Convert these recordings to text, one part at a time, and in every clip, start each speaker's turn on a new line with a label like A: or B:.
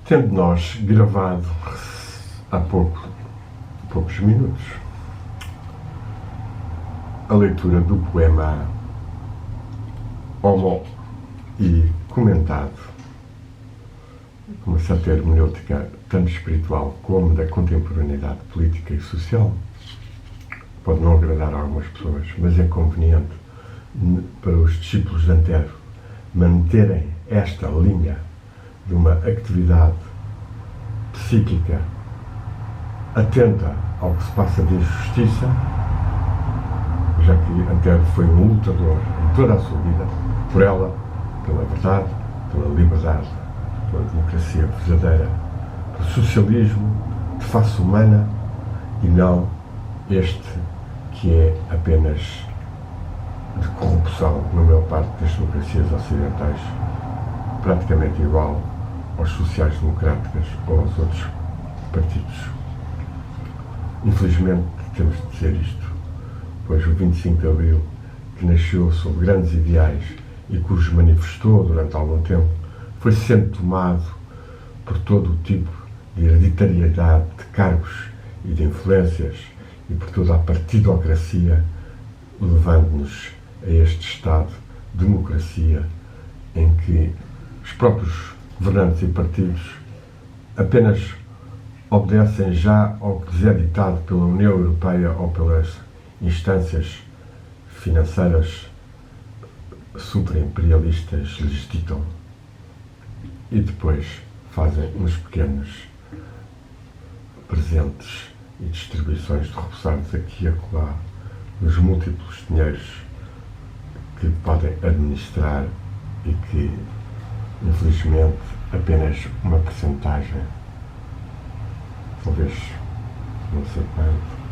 A: Tendo nós gravado há poucos minutos a leitura do poema Homo e comentado com uma certa hermenêutica tanto espiritual como da contemporaneidade política e social, pode não agradar a algumas pessoas, mas é conveniente para os discípulos de Antero manterem esta linha de uma atividade psíquica atenta ao que se passa de injustiça, já que Antero foi um lutador em toda a sua vida por ela, pela verdade, pela liberdade, pela democracia verdadeira, pelo socialismo de face humana e não este que é apenas de corrupção na maior parte das democracias ocidentais, praticamente igual aos sociais-democráticas ou aos outros partidos. Infelizmente temos de dizer isto, pois o 25 de Abril, que nasceu sob grandes ideais e cujos manifestou durante algum tempo, foi sendo tomado por todo o tipo de hereditariedade de cargos e de influências e por toda a partidocracia, levando-nos a este estado de democracia em que os próprios governantes e partidos apenas obedecem já ao que lhes é ditado pela União Europeia ou pelas instâncias financeiras superimperialistas lhes ditam e depois fazem uns pequenos presentes e distribuições de repousados aqui e acolá nos múltiplos dinheiros que podem administrar e que, infelizmente, apenas uma percentagem, talvez não sei quanto,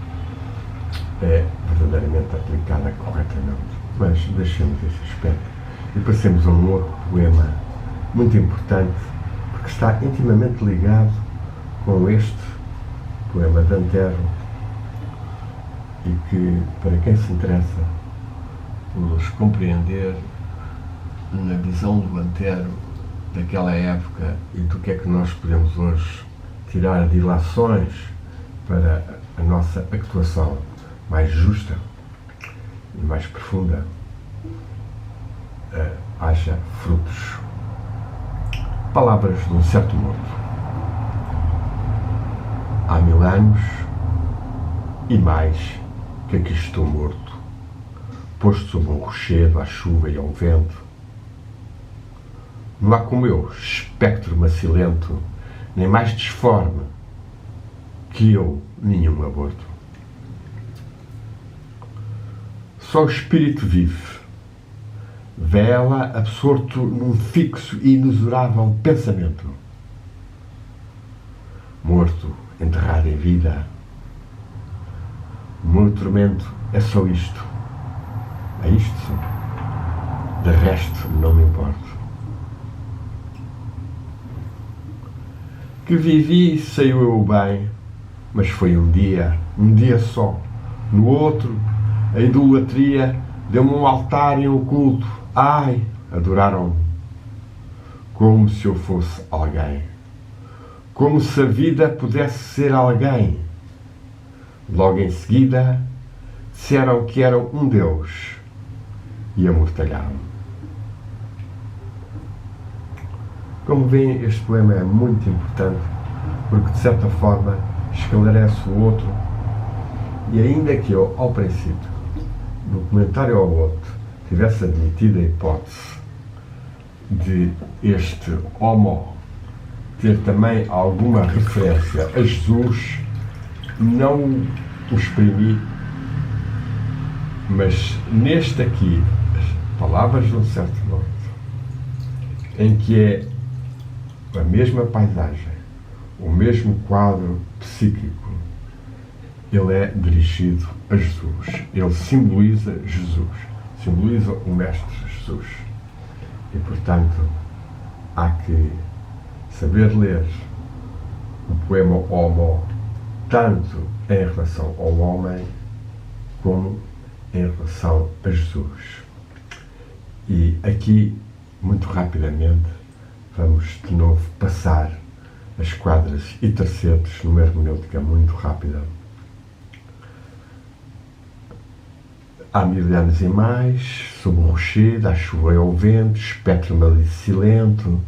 A: é verdadeiramente aplicada corretamente. Mas deixemos esse aspecto e passemos a um outro poema muito importante, porque está intimamente ligado com este poema de Antero e que, para quem se interessa por os compreender na visão do Antero daquela época e do que é que nós podemos hoje tirar de ilações para a nossa actuação mais justa e mais profunda, haja frutos. Palavras de um certo morto. Há 1000 anos e mais que aqui estou morto, posto sob um rochedo à chuva e ao vento. Não há como eu, espectro macilento, nem mais disforme que eu nenhum aborto. Só o espírito vive, vela absorto num fixo e inexorável pensamento. Morto, enterrado em vida, o meu tormento é só isto. É isto só. De resto não me importo. Que vivi, sei eu bem, mas foi um dia só. No outro, a idolatria deu-me um altar e um culto. Ai, adoraram-me, como se eu fosse alguém. Como se a vida pudesse ser alguém. Logo em seguida, disseram que era um Deus e amortalharam-me. Como veem, este poema é muito importante porque, de certa forma, esclarece o outro e ainda que eu, ao princípio, no comentário ao outro, tivesse admitido a hipótese de este Homo ter também alguma referência a Jesus, não o exprimi, mas neste aqui, as palavras de um certo norte, em que é a mesma paisagem, o mesmo quadro psíquico, ele é dirigido a Jesus. Ele simboliza Jesus, simboliza o Mestre Jesus. E, portanto, há que saber ler o poema Homo tanto em relação ao homem como em relação a Jesus. E aqui, muito rapidamente, vamos de novo passar as quadras e tercetos numa hermenêutica muito rápida. Há 1000 anos e mais, sob um rochedo, a chuva e ao vento, espectro malicilento,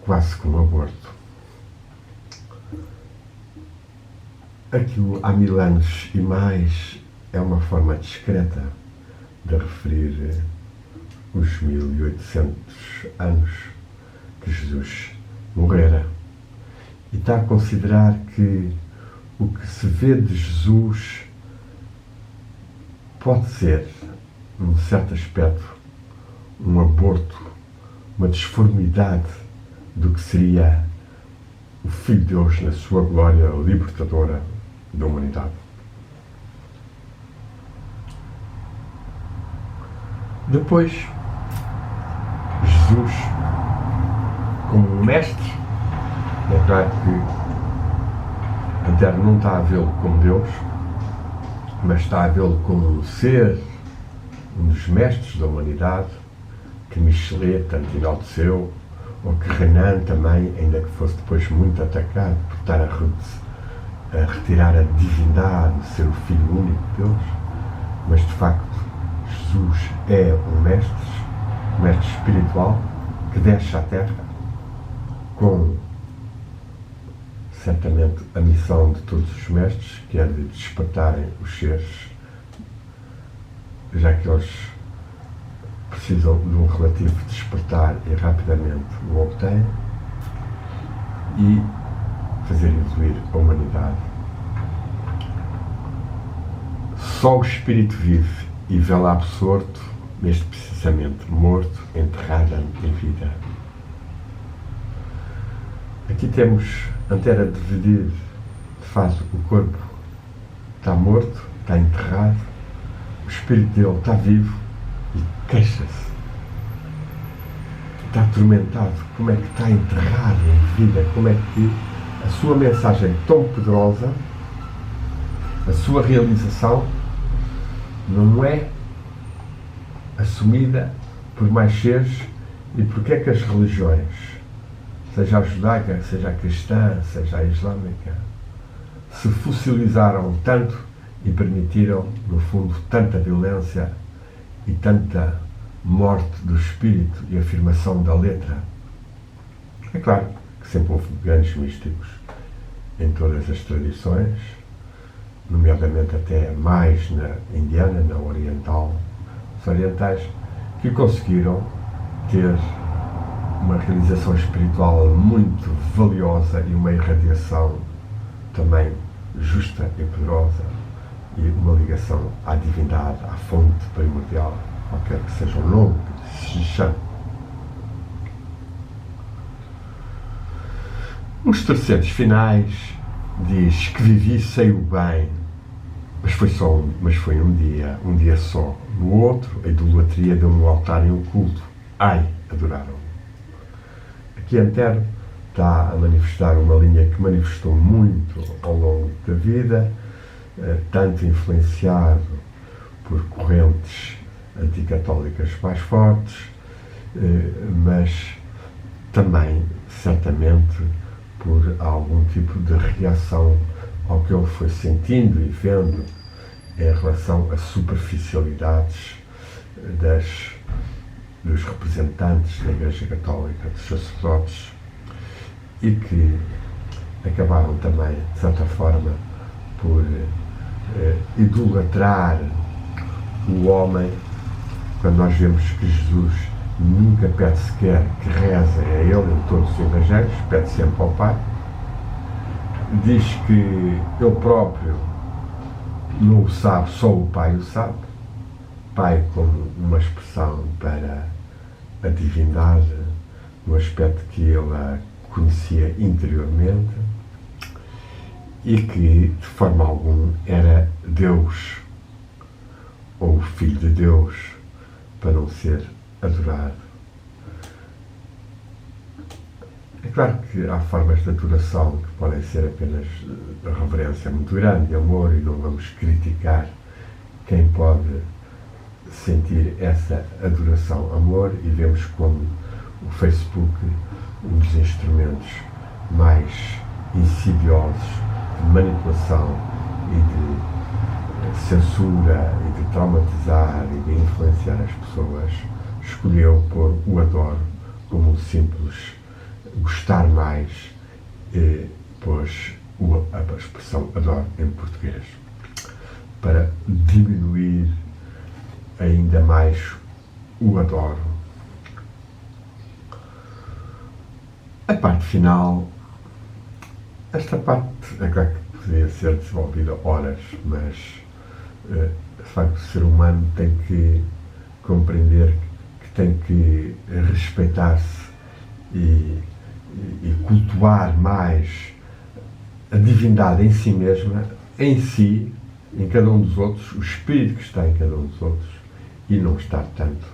A: quase como um aborto. Aquilo há 1000 anos e mais é uma forma discreta de referir os 1800 anos que Jesus morrera. E está a considerar que o que se vê de Jesus pode ser, num certo aspecto, um aborto, uma disformidade do que seria o Filho de Deus na sua glória libertadora da humanidade. Depois, Jesus, como um mestre, é claro que a Terra não está a vê-lo como Deus, mas está a vê-lo como um ser, um dos mestres da humanidade, que Michelet tanto enalteceu, ou que Renan também, ainda que fosse depois muito atacado por estar a retirar a divindade de ser o Filho único de Deus, mas de facto Jesus é um mestre espiritual que desce à Terra com certamente a missão de todos os mestres, que é de despertarem os seres, já que eles precisam de um relativo despertar e rapidamente o obtêm, e fazer evoluir a humanidade. Só o Espírito vive e vê-la absorto, neste precisamente morto, enterrado em vida. Aqui temos Antero a dividir, de facto, o corpo está morto, está enterrado, o espírito dele está vivo e queixa-se. Está atormentado. Como é que está enterrado em vida? Como é que a sua mensagem tão poderosa, a sua realização, não é assumida por mais seres? E porquê é que as religiões, seja a judaica, seja a cristã, seja a islâmica, se fossilizaram tanto e permitiram, no fundo, tanta violência e tanta morte do espírito e afirmação da letra? É claro que sempre houve grandes místicos em todas as tradições, nomeadamente até mais na indiana, na oriental, os orientais, que conseguiram ter uma realização espiritual muito valiosa e uma irradiação também justa e poderosa, e uma ligação à divindade, à fonte primordial, qualquer que seja o nome que se chame. Nos terceiros finais diz que vivi, sei-o bem, mas foi um dia só. No outro, a idolatria deu-me o altar e o culto. Ai, adoraram. Aqui Antero está a manifestar uma linha que manifestou muito ao longo da vida, tanto influenciado por correntes anticatólicas mais fortes, mas também, certamente, por algum tipo de reação ao que ele foi sentindo e vendo em relação a superficialidades dos representantes da Igreja Católica, dos sacerdotes, e que acabaram também, de certa forma, por idolatrar o homem, quando nós vemos que Jesus nunca pede sequer que rezem a ele em todos os evangelhos, pede sempre ao Pai. Diz que ele próprio não o sabe, só o Pai o sabe. Pai como uma expressão para a divindade, no aspecto que ele a conhecia interiormente, e que de forma alguma era Deus ou o Filho de Deus para não ser adorado. É claro que há formas de adoração que podem ser apenas de reverência muito grande, de amor, e não vamos criticar quem pode sentir essa adoração, amor, e vemos como o Facebook um dos instrumentos mais insidiosos de manipulação e de censura e de traumatizar e de influenciar as pessoas, escolheu pôr o adoro como um simples gostar mais, pôs a expressão adoro em português, para diminuir ainda mais o adoro. A parte final, esta parte é claro que poderia ser desenvolvida horas, mas de facto o ser humano tem que compreender que tem que respeitar-se e cultuar mais a divindade em si mesma, em si, em cada um dos outros, o espírito que está em cada um dos outros, e não estar tanto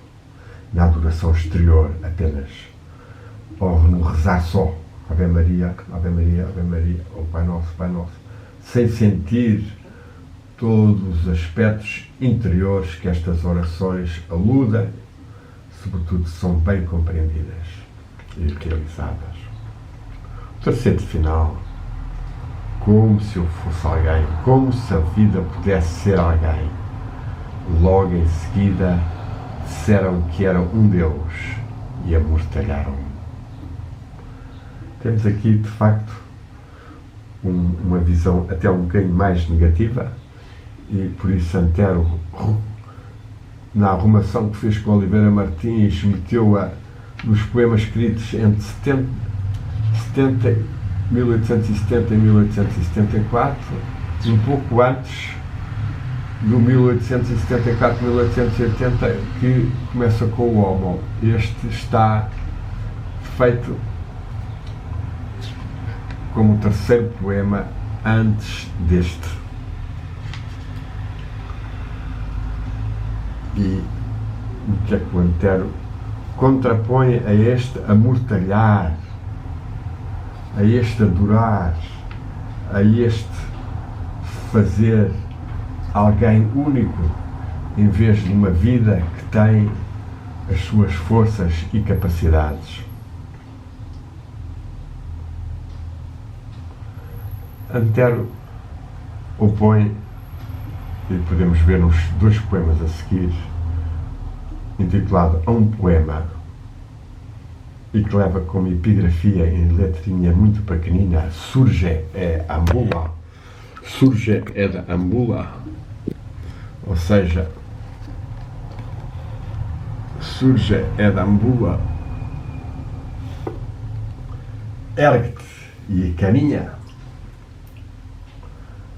A: na adoração exterior apenas, ou no rezar só, Ave Maria, Ave Maria, Ave Maria, ou Pai Nosso, Pai Nosso, sem sentir todos os aspectos interiores que estas orações aludem, sobretudo se são bem compreendidas e realizadas. O terceiro final, como se eu fosse alguém, como se a vida pudesse ser alguém. Logo em seguida disseram que era um Deus e amortalharam-me. Temos aqui, de facto, uma visão até um bocadinho mais negativa, e por isso Antero, na arrumação que fez com Oliveira Martins, meteu-a nos poemas escritos entre 1870 e 1874, um pouco antes do 1874-1880, que começa com o Homo. Este está feito como o terceiro poema antes deste. E o que é que o Antero contrapõe a este amortalhar, a este adorar, a este fazer alguém único, em vez de uma vida que tem as suas forças e capacidades. Antero opõe, e podemos ver nos dois poemas a seguir, intitulado A um Poema, e que leva como epigrafia em letrinha muito pequenina, surge é ambula, surge é da ambula, ou seja, surge é da ambula, ergue-te e caminha.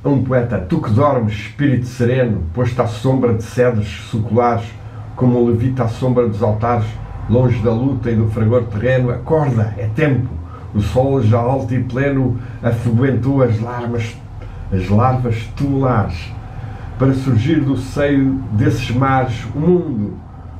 A: A um poeta, tu que dormes, espírito sereno, posto à sombra de cedros seculares, como o levita à sombra dos altares, longe da luta e do fragor terreno, acorda, é tempo, o sol já alto e pleno afoguentou as larvas tubulares, para surgir do seio desses mares, o mundo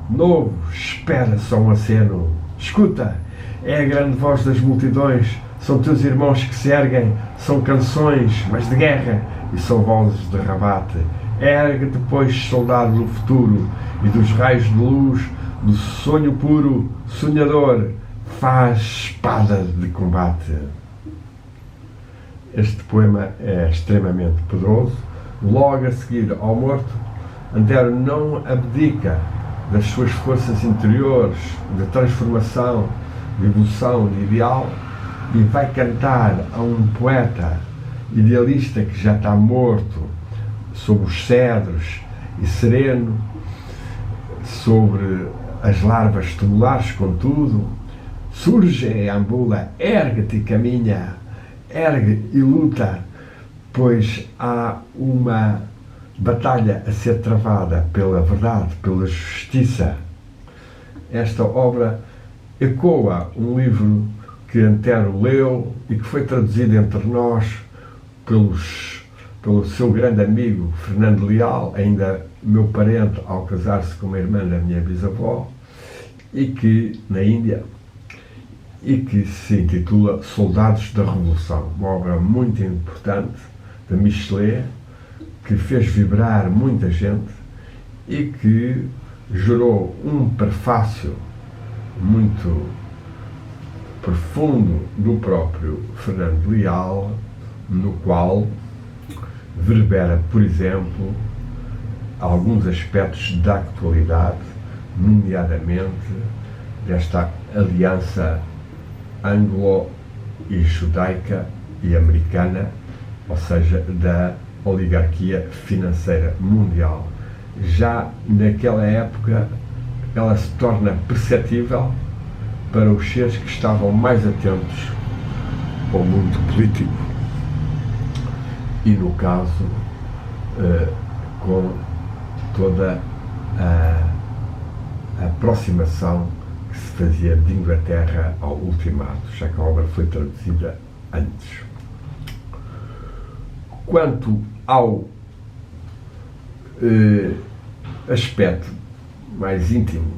A: novo espera só um aceno. Escuta, é a grande voz das multidões, são teus irmãos que se erguem, são canções, mas de guerra, e são vozes de rabate. Ergue-te, pois, soldado do futuro, e dos raios de luz, do sonho puro, sonhador, faz espada de combate. Este poema é extremamente poderoso. Logo a seguir ao morto, Antero não abdica das suas forças interiores de transformação, de evolução, de ideal, e vai cantar a um poeta idealista que já está morto, sobre os cedros e sereno, sobre as larvas tubulares, contudo, surge, ambula, ergue-te e caminha, ergue e luta, pois há uma batalha a ser travada pela verdade, pela justiça. Esta obra ecoa um livro que Antero leu e que foi traduzido entre nós pelo seu grande amigo Fernando Leal, ainda meu parente ao casar-se com uma irmã da minha bisavó, e que na Índia, e que se intitula Soldados da Revolução, uma obra muito importante de Michelet, que fez vibrar muita gente e que gerou um prefácio muito profundo do próprio Fernando Leal, no qual verbera, por exemplo, alguns aspectos da atualidade, nomeadamente desta aliança anglo- e judaica e americana, ou seja, da oligarquia financeira mundial. Já naquela época ela se torna perceptível para os seres que estavam mais atentos ao mundo político e, no caso, com toda a aproximação que se fazia de Inglaterra ao ultimato, já que a obra foi traduzida antes. Quanto ao aspecto mais íntimo,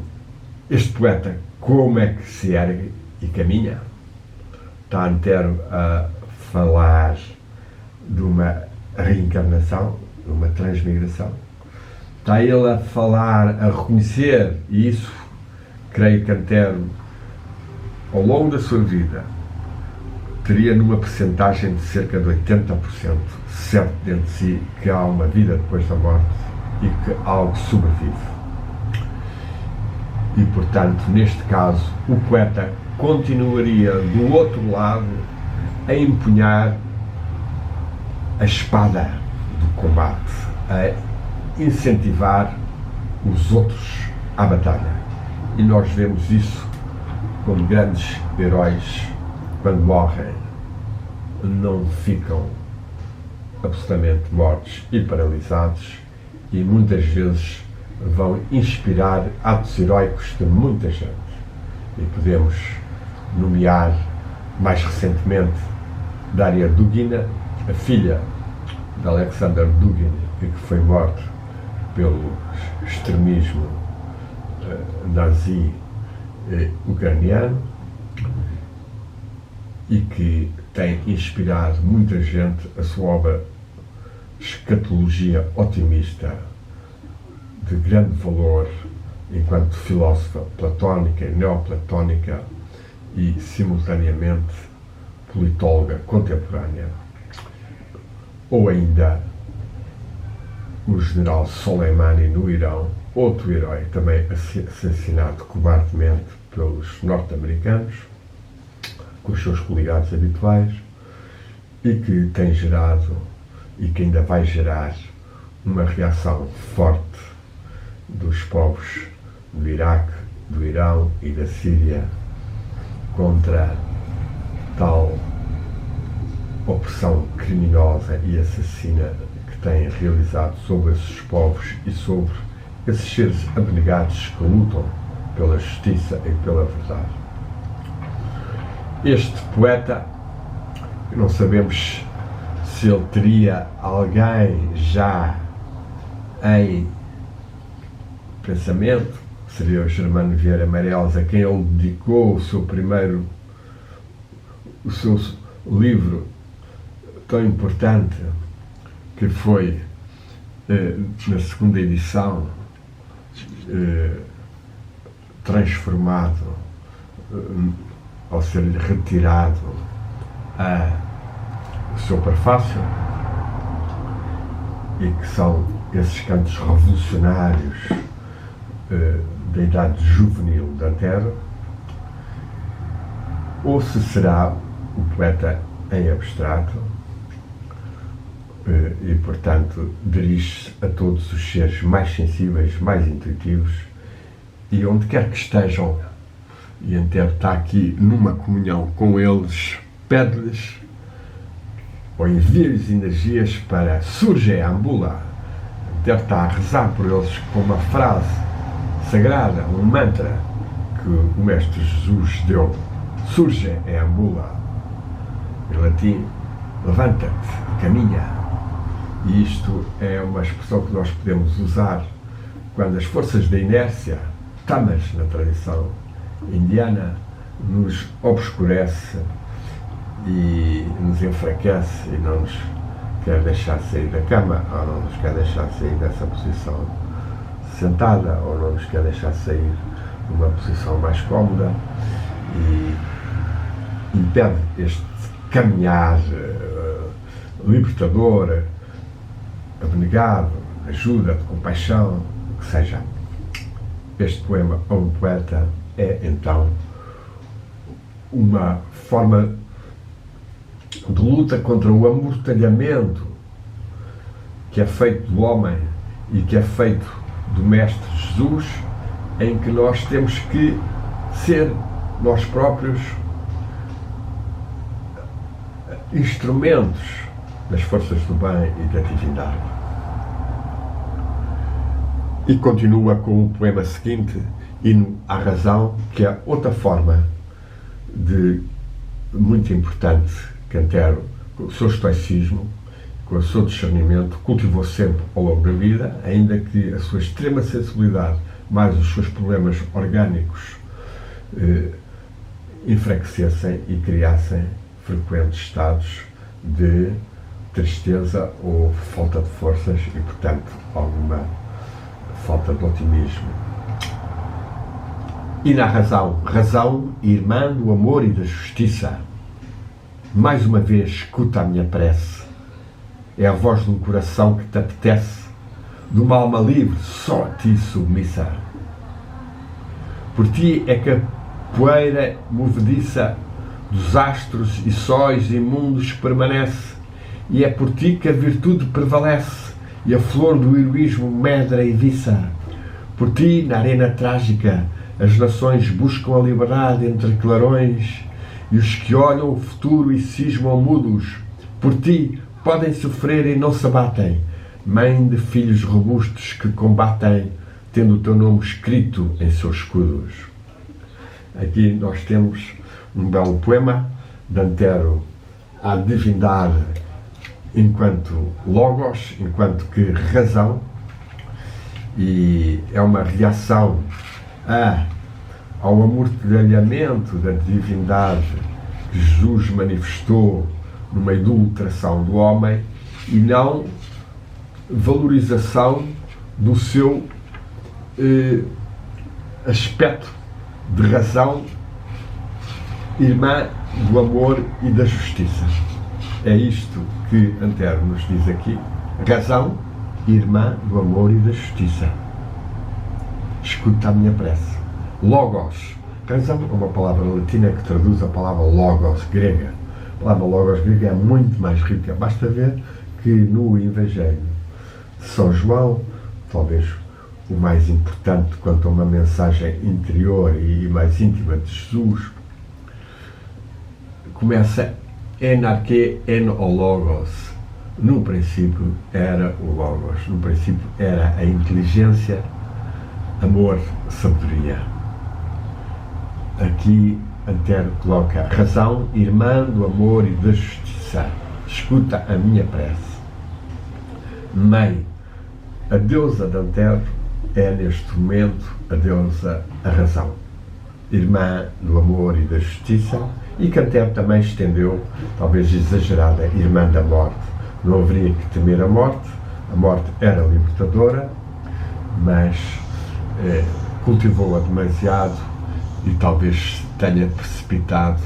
A: este poeta, como é que se ergue e caminha? Está inteiro a falar de uma reencarnação, de uma transmigração. Está ele a falar, a reconhecer, e isso, creio que Antero, ao longo da sua vida, teria numa percentagem de cerca de 80% certo dentro de si que há uma vida depois da morte e que algo sobrevive. E, portanto, neste caso, o poeta continuaria do outro lado a empunhar a espada do combate, a incentivar os outros à batalha. E nós vemos isso com grandes heróis, quando morrem, não ficam absolutamente mortos e paralisados, e muitas vezes vão inspirar atos heróicos de muita gente. E podemos nomear mais recentemente Daria Dugina, a filha de Alexander Dugin, que foi morta pelo extremismo nazi ucraniano e que tem inspirado muita gente. A sua obra Escatologia Otimista, de grande valor enquanto filósofa platónica e neoplatónica e, simultaneamente, politóloga contemporânea. Ou ainda o general Soleimani no Irão, outro herói também assassinado cobardemente pelos norte-americanos, com os seus coligados habituais, e que tem gerado e que ainda vai gerar uma reação forte dos povos do Iraque, do Irão e da Síria contra tal opressão criminosa e assassina que têm realizado sobre esses povos e sobre esses seres abnegados que lutam pela justiça e pela verdade. Este poeta, não sabemos se ele teria alguém já em pensamento, seria o Germano Vieira Meirelles, a quem ele dedicou o seu livro tão importante, que foi, na segunda edição, transformado, ao ser-lhe retirado o seu prefácio, e que são esses cantos revolucionários da idade juvenil de Antero, ou se será o poeta em abstrato e, portanto, dirige-se a todos os seres mais sensíveis, mais intuitivos, e onde quer que estejam, e Antero está aqui numa comunhão com eles, pede-lhes ou envia-lhes energias para surge a ambula. Antero está a rezar por eles com uma frase sagrada, um mantra que o Mestre Jesus deu: surge a ambula, em latim, levanta-te, caminha. E isto é uma expressão que nós podemos usar quando as forças da inércia, tamas na tradição indiana, nos obscurece e nos enfraquece e não nos quer deixar sair da cama, ou não nos quer deixar sair dessa posição sentada, ou não nos quer deixar sair de uma posição mais cómoda, e impede este caminhar libertador, abnegado, ajuda, de compaixão, que seja. Este poema a um poeta é, então, uma forma de luta contra o amortalhamento que é feito do homem e que é feito do Mestre Jesus, em que nós temos que ser nós próprios instrumentos das forças do bem e da divindade. E continua com o poema seguinte, Hino à Razão, que é outra forma de muito importante que Antero, com o seu estoicismo, com o seu discernimento, cultivou sempre ao longo da vida, ainda que a sua extrema sensibilidade, mais os seus problemas orgânicos, enfraquecessem e criassem frequentes estados de tristeza ou falta de forças e, portanto, alguma falta de otimismo. E na razão, razão, irmã do amor e da justiça, mais uma vez escuta a minha prece. É a voz de um coração que te apetece, de uma alma livre, só a ti submissa. Por ti é que a poeira movediça dos astros e sóis imundos permanece, e é por ti que a virtude prevalece, e a flor do heroísmo medra e viça. Por ti, na arena trágica, as nações buscam a liberdade entre clarões, e os que olham o futuro e cismam mudos. Por ti, podem sofrer e não se abatem, mãe de filhos robustos que combatem, tendo o teu nome escrito em seus escudos. Aqui nós temos um belo poema de Antero à divindade enquanto logos, enquanto que razão, e é uma reação ao amortalhamento da divindade que Jesus manifestou numa idolatração do homem, e não valorização do seu aspecto de razão, irmã do amor e da justiça. É isto que Antero nos diz aqui. Razão, irmã do amor e da justiça. Escuta a minha prece. Logos. Razão é uma palavra latina que traduz a palavra logos grega. A palavra logos grega é muito mais rica. Basta ver que no Evangelho de São João, talvez o mais importante quanto a uma mensagem interior e mais íntima de Jesus, começa en arche en o logos. No princípio era o logos. No princípio era a inteligência, amor, sabedoria. Aqui Antero coloca razão, irmã do amor e da justiça. Escuta a minha prece. Mãe, a deusa de Antero é neste momento a deusa a razão, irmã do amor e da justiça, e que Antero também estendeu, talvez exagerada, irmã da morte. Não haveria que temer a morte era libertadora, mas cultivou-a demasiado e talvez tenha precipitado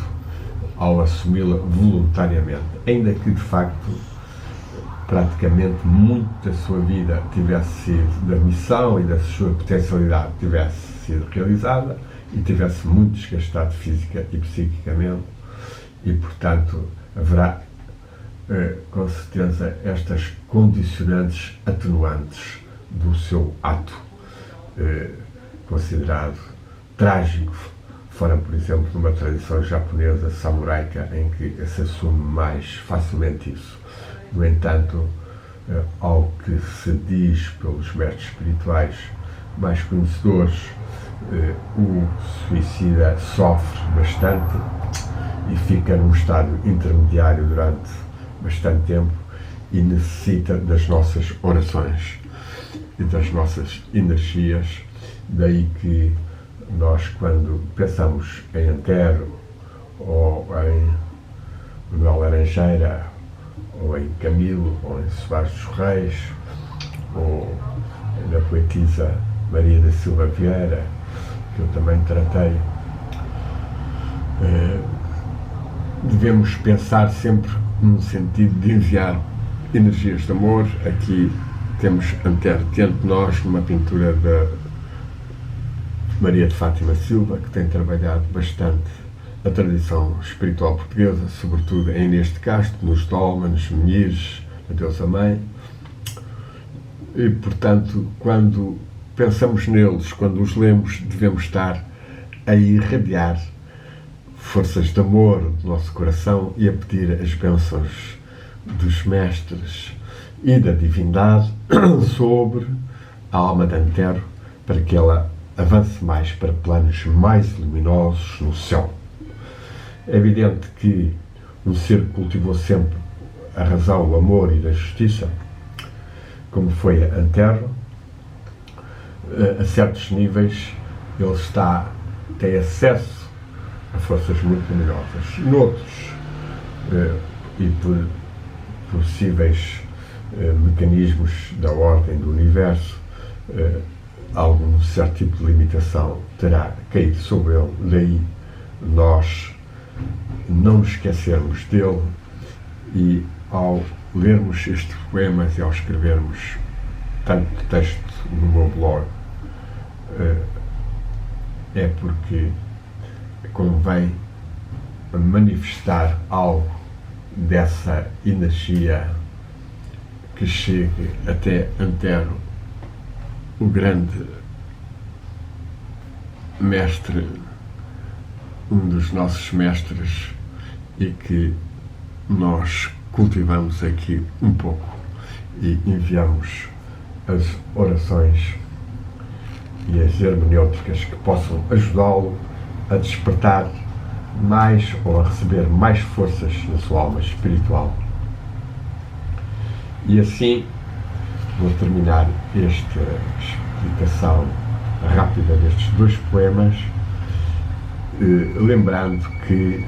A: ao assumi-la voluntariamente, ainda que de facto praticamente muito da sua vida tivesse sido, da missão e da sua potencialidade tivesse sido realizada e tivesse muito desgastado física e psiquicamente, e portanto haverá com certeza estas condicionantes atenuantes do seu ato considerado trágico, fora, por exemplo, numa tradição japonesa samuraica em que se assume mais facilmente isso. No entanto, ao que se diz pelos mestres espirituais mais conhecedores, o suicida sofre bastante e fica num estado intermediário durante bastante tempo e necessita das nossas orações e das nossas energias. Daí que nós, quando pensamos em Antero ou em Manuel Laranjeira ou em Camilo ou em Soares dos Reis ou na poetisa Maria da Silva Vieira, que eu também tratei, devemos pensar sempre num sentido de enviar energias de amor. Aqui temos Antero diante de nós numa pintura da Maria de Fátima Silva, que tem trabalhado bastante a tradição espiritual portuguesa, sobretudo em Inês de Castro, nos dólmenes, menires, a Deusa Mãe. E, portanto, quando pensamos neles, quando os lemos, devemos estar a irradiar forças de amor do nosso coração e a pedir as bênçãos dos mestres e da divindade sobre a alma de Antero, para que ela avance mais para planos mais luminosos no céu. É evidente que um ser que cultivou sempre a razão, o amor e a justiça, como foi Antero, a certos níveis ele tem acesso a forças muito luminosas. Noutros, e por possíveis mecanismos da ordem do universo, algum certo tipo de limitação terá caído sobre ele. Daí nós não nos esquecermos dele e, ao lermos estes poemas e ao escrevermos tanto texto no meu blog, é porque convém manifestar algo dessa energia que chegue até Antero, o grande mestre, um dos nossos mestres, e que nós cultivamos aqui um pouco e enviamos as orações e as hermenêuticas que possam ajudá-lo a despertar mais ou a receber mais forças na sua alma espiritual. E assim vou terminar esta explicação rápida destes dois poemas, lembrando que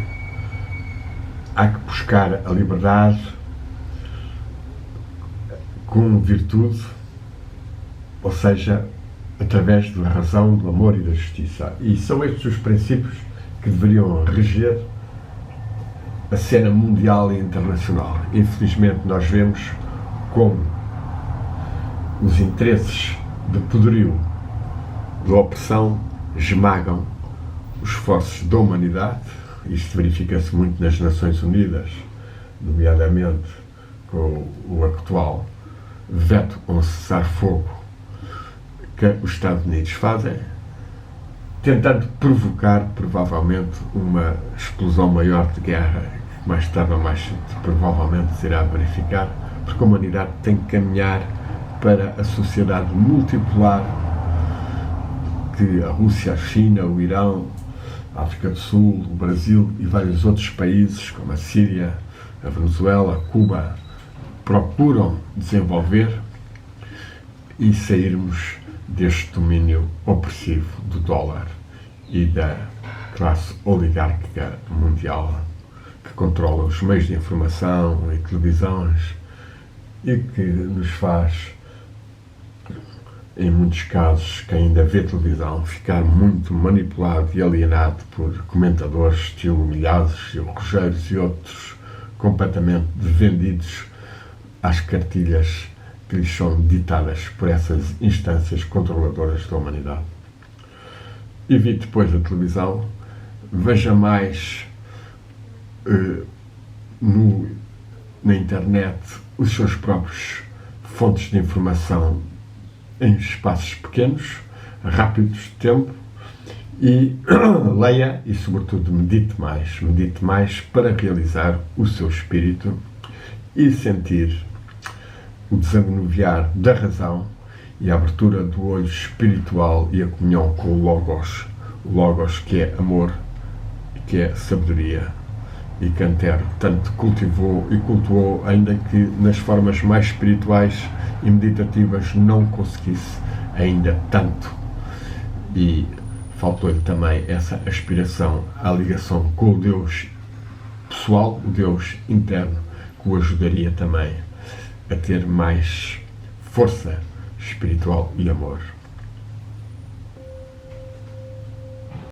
A: há que buscar a liberdade com virtude, ou seja, através da razão, do amor e da justiça. E são estes os princípios que deveriam reger a cena mundial e internacional. Infelizmente nós vemos como os interesses de poderio, de opressão, esmagam os esforços da humanidade. Isto verifica-se muito nas Nações Unidas, nomeadamente com o atual veto ao cessar-fogo que os Estados Unidos fazem, tentando provocar, provavelmente, uma explosão maior de guerra, que mais tarde ou mais cedo, provavelmente se irá verificar, porque a humanidade tem que caminhar para a sociedade multipolar que a Rússia, a China, o Irão, a África do Sul, o Brasil e vários outros países, como a Síria, a Venezuela, Cuba, procuram desenvolver e sairmos deste domínio opressivo do dólar e da classe oligárquica mundial que controla os meios de informação e televisões e que nos faz, em muitos casos, quem ainda vê televisão, ficar muito manipulado e alienado por comentadores estilo Milhazes e Rogeiros e outros completamente vendidos às cartilhas que lhes são ditadas por essas instâncias controladoras da humanidade. Evite, depois, a televisão, veja mais na internet os seus próprios fontes de informação em espaços pequenos, rápidos de tempo, e leia e, sobretudo, medite mais para realizar o seu espírito e sentir o desanuviar da razão e a abertura do olho espiritual e a comunhão com o Logos que é amor, que é sabedoria, e que Antero tanto cultivou e cultuou, ainda que nas formas mais espirituais e meditativas não conseguisse ainda tanto, e faltou-lhe também essa aspiração à ligação com o Deus pessoal, o Deus interno, que o ajudaria também a ter mais força espiritual e amor.